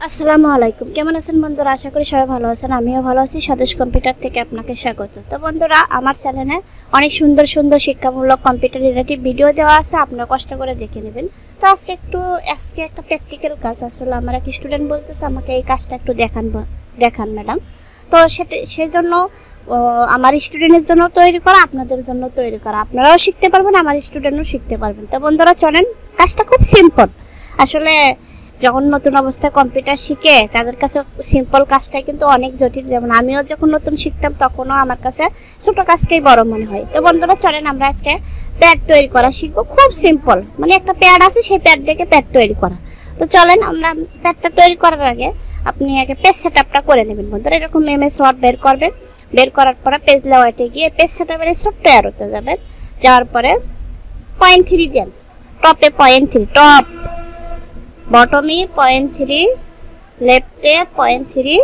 আসসালামু আলাইকুম। কেমন আছেন বন্ধুরা? আশা করি সবাই ভালো আছেন। আমিও ভালো আছি। স্বদেশ কম্পিউটার থেকে আপনাকে স্বাগত। তো বন্ধুরা, আমার চ্যানেলে অনেক সুন্দর সুন্দর শিক্ষামূলক কম্পিউটার রিলেটিভ ভিডিও দেওয়া আছে, আপনারা কষ্ট করে দেখে নেবেন। তো আজকে একটা প্র্যাকটিক্যাল কাজ। আসলে আমার এক স্টুডেন্ট বলতেছে আমাকে এই কাজটা একটু দেখান ম্যাডাম। তো সেজন্য আমার স্টুডেন্টের জন্য তৈরি করা, আপনাদের জন্য তৈরি করা। আপনারাও শিখতে পারবেন, আমার স্টুডেন্টও শিখতে পারবেন। তো বন্ধুরা চলেন, কাজটা খুব সিম্পল। আসলে যখন নতুন অবস্থায় কম্পিউটার শিখে তাদের কাছে সিম্পল কাজটাই কিন্তু অনেক জটিল। যেমন আমিও যখন নতুন শিখতাম তখনও আমার কাছে ছোট কাজকেই বড় মনে হয়। তো বন্ধুরা চলেন, আমরা আজকে প্যাড তৈরি করা শিখবো। খুব সিম্পল, মানে একটা প্যাড আছে, সেই প্যাড দেখে প্যাড তৈরি করা। তো চলেন, আমরা প্যাডটা তৈরি করার আগে আপনি আগে পেজ সেটআপটা করে নেবেন বন্ধুরা। এরকম এমএস ওয়ার্ড বের করবেন। বের করার পরে পেজ লেআউটে গিয়ে পেজ সেটআপের ছোট্ট অ্যারোতে যাবেন। যাওয়ার পরে 0.3 দেন, টপে 0.3, টপ বটমে 0.3, লেফটে 0.3,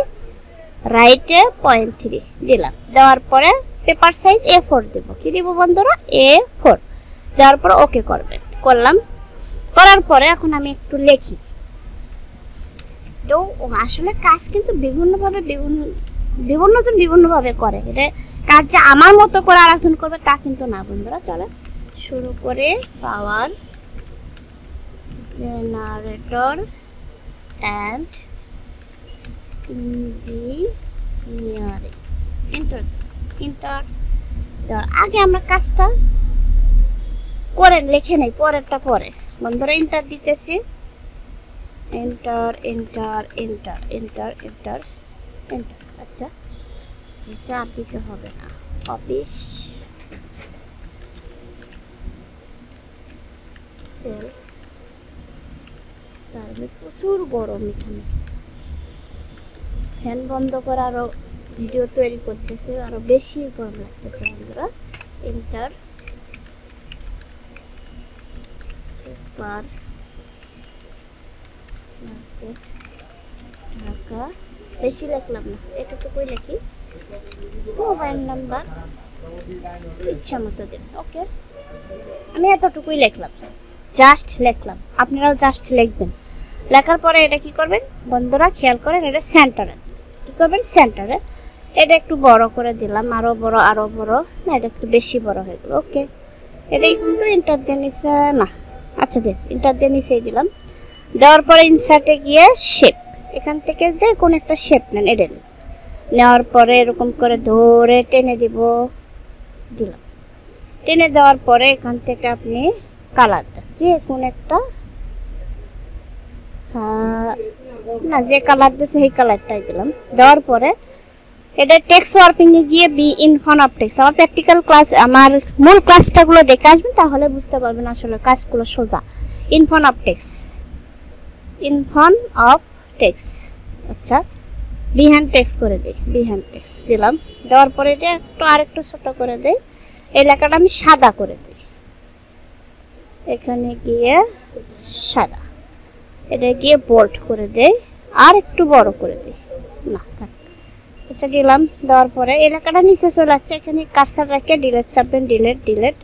রাইটে 0.3 দিলাম। দেওয়ার পরে পেপার সাইজ A4 দেব। কি দিব বন্ধুরা? A4 দেওয়ার পরে ওকে করলাম। করার পরে এখন আমি একটু লিখি। তো আসলে কাজ কিন্তু বিভিন্নজন বিভিন্নভাবে করে। এটা কাজ যে আমার মতো করে আরেকজন করবে তা কিন্তু না বন্ধুরা। চলে শুরু করে পাওয়ার জেনারেটর and engineering এন্টার দেওয়ার আগে আমরা কাজটা করে লিখে নেই, পরেরটা পরে বন্ধুরা। এন্টার দিতেছি, enter enter enter enter enter enter. আচ্ছা, এসে আর দিতে হবে না। Office sales survey. প্রচুর গরম এখানে, ফ্যান বন্ধ করে আরো ভিডিও তৈরি করতেছে, আরো বেশি গরম লাগতেছে বন্ধুরা। Enter super market Dhaka. বেশি লিখলাম না, এতটুকুই লিখি। মোবাইল নাম্বার ইচ্ছা মতো দিন। ওকে, আমি এতটুকুই লিখলাম, জাস্ট লিখলাম। আপনারাও জাস্ট লিখবেন। লেখার পরে এটা কি করবেন বন্ধুরা, খেয়াল করেন, এটা সেন্টারে কি করবেন, সেন্টারে। এটা একটু বড় করে দিলাম, আরো বড় না, এটা একটু বেশি বড় হয়ে গেল। ওকে, এটা একটু ইন্টার দিয়ে নিচে না, আচ্ছা দেখ, ইন্টার দিয়ে নিচেই দিলাম। দেওয়ার পরে ইনসার্টে গিয়ে শেপ, এখান থেকে যে কোন একটা শেপ নেন, এটা নেওয়ার পরে এরকম করে ধরে টেনে দিলাম। টেনে দেওয়ার পরে এখান থেকে আপনি কালার দেন, যে কোন একটা, না যে কালার দিয়েছে সেই কালারটাই দিলাম। দেওয়ার পরে এটা টেক্সট ওয়ার্কিং এ গিয়ে be in front of text. আমার প্র্যাকটিক্যাল ক্লাস, আমার মূল ক্লাসটাগুলো দেখে আসবেন, তাহলে বুঝতে পারবেন আসলে কাজগুলো সোজা। In front of text, in front of text. আচ্ছা, বিহাইন্ড টেক্সট করে দিই, বিহাইন্ড টেক্সট দিলাম। দেওয়ার পরে এটা আরেকটু ছোট করে দেই। এই লেখাটা আমি সাদা করে দিই, এখানে গিয়ে সাদা, এটা গিয়ে বোল্ড করে দেই, আর একটু বড় করে দেই, না থাক। আচ্ছা দিলাম। দেওয়ার পরে এই লেখাটা নিচে চলে যাচ্ছে, এখানে কার্সার রেখে ডিলিট চাপবেন, ডিলিট।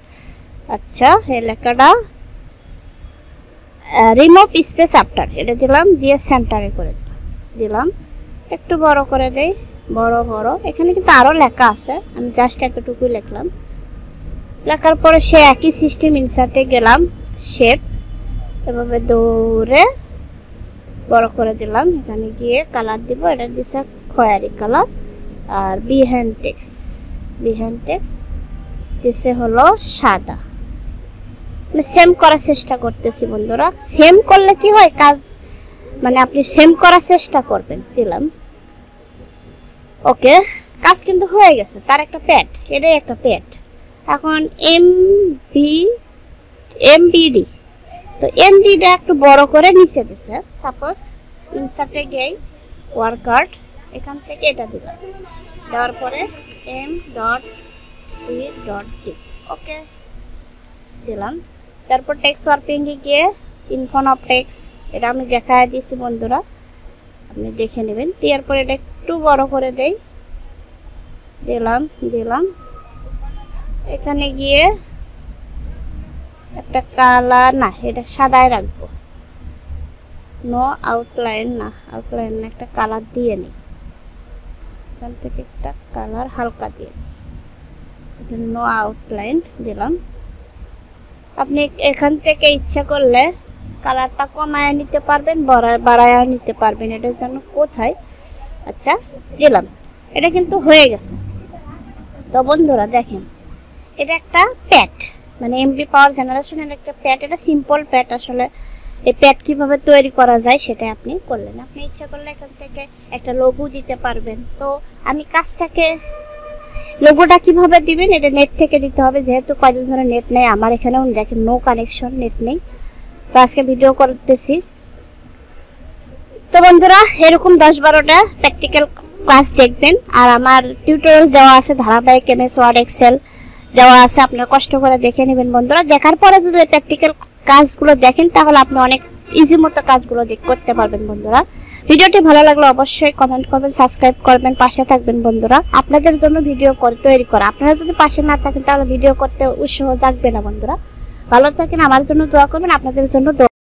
আচ্ছা, এই লেখাটা রিমুভ স্পেস আফটার, এটা দিলাম, দিয়ে সেন্টারে করে দিলাম। একটু বড় করে দেই, বড়। এখানে কিন্তু আরো লেখা আছে, আমি জাস্ট এতটুকুই লিখলাম। লেখার পরে সে একই সিস্টেম, ইনসার্টে গেলাম, শেপ, এভাবে দৌড়ে বড় করে দিলাম। এখানে গিয়ে কালার দিব, এটা দিচ্ছে খয়েরি কালার। আর বিহাইন্ড টেক্সট দিচ্ছে হলো সাদা। আমি সেম করার চেষ্টা করতেছি বন্ধুরা। সেম করলে কি হয় কাজ, মানে আপনি সেম করার চেষ্টা করবেন। দিলাম, ওকে, কাজ কিন্তু হয়ে গেছে। তার একটা প্যাড, এটাই একটা প্যাড। এখন এমবিডি, তো এমবিডি একটু বড় করে নিচে দিছে। সাপোজ ইনসার্টে গিয়ে ওয়ার্কার, এখান থেকে এটা দিলাম। দেওয়ার পরে m.d.d, ওকে দিলাম। তারপর টেক্সট ওয়ার্কিং এ গিয়ে ইন ফ্রন্ট অফ টেক্সট, এটা আমি দেখায় দিয়েছি বন্ধুরা, আপনি দেখে নেবেন। দেওয়ার পরে এটা একটু বড় করে দেই, দিলাম। এখানে গিয়ে একটা কালার, না এটা সাদায় রাখবো, নো আউটলাইন না, আউটলাইন না, একটা কালার দিয়ে নিই। এখান থেকে একটা কালার হালকা দিয়ে নিই, নো আউটলাইন দিলাম। আপনি এখান থেকে ইচ্ছা করলে কালারটা কমায় নিতে পারবেন, বাড়ায় নিতে পারবেন, এটার জন্য কোথায়। আচ্ছা দিলাম, এটা কিন্তু হয়ে গেছে। তো বন্ধুরা দেখেন, এটা একটা প্যাড, মানে এমবি পাওয়ার জেনারেশনের একটা প্যাড। এটা সিম্পল প্যাড। আসলে এই প্যাড কিভাবে তৈরি করা যায় সেটা আপনি করলেন। আপনি ইচ্ছা করলে এখান থেকে একটা লোগো দিতে পারবেন। তো আমি কাজটাকে, লোগোটা কিভাবে দিবেন এটা নেট থেকে দিতে হবে, যেহেতু কয়দিন ধরে নেট নেই আমার এখানেও, দেখেন নো কানেকশন, নেট নেই। তো আজকে ভিডিও করতেছি। তো বন্ধুরা এরকম 10-12টা প্র্যাকটিক্যাল ক্লাস দেখবেন, আর আমার টিউটোরিয়াল দেওয়া আছে ধারাবাহিক এমএস ওয়ার্ড এক্সেল দেওয়া আছে, আপনারা কষ্ট করে দেখে নেবেন বন্ধুরা। দেখার পরে যদি প্র্যাকটিক্যাল কাজগুলো দেখেন তাহলে আপনি অনেক ইজি মতো কাজগুলো করতে পারবেন বন্ধুরা। ভিডিওটি ভালো লাগলে অবশ্যই কমেন্ট করবেন, সাবস্ক্রাইব করবেন, পাশে থাকবেন বন্ধুরা। আপনাদের জন্য ভিডিও তৈরি করা, আপনারা যদি পাশে না থাকেন তাহলে ভিডিও করতে উৎসাহ জাগবে না বন্ধুরা। ভালো থাকেন, আমার জন্য দোয়া করবেন, আপনাদের জন্য দোয়া।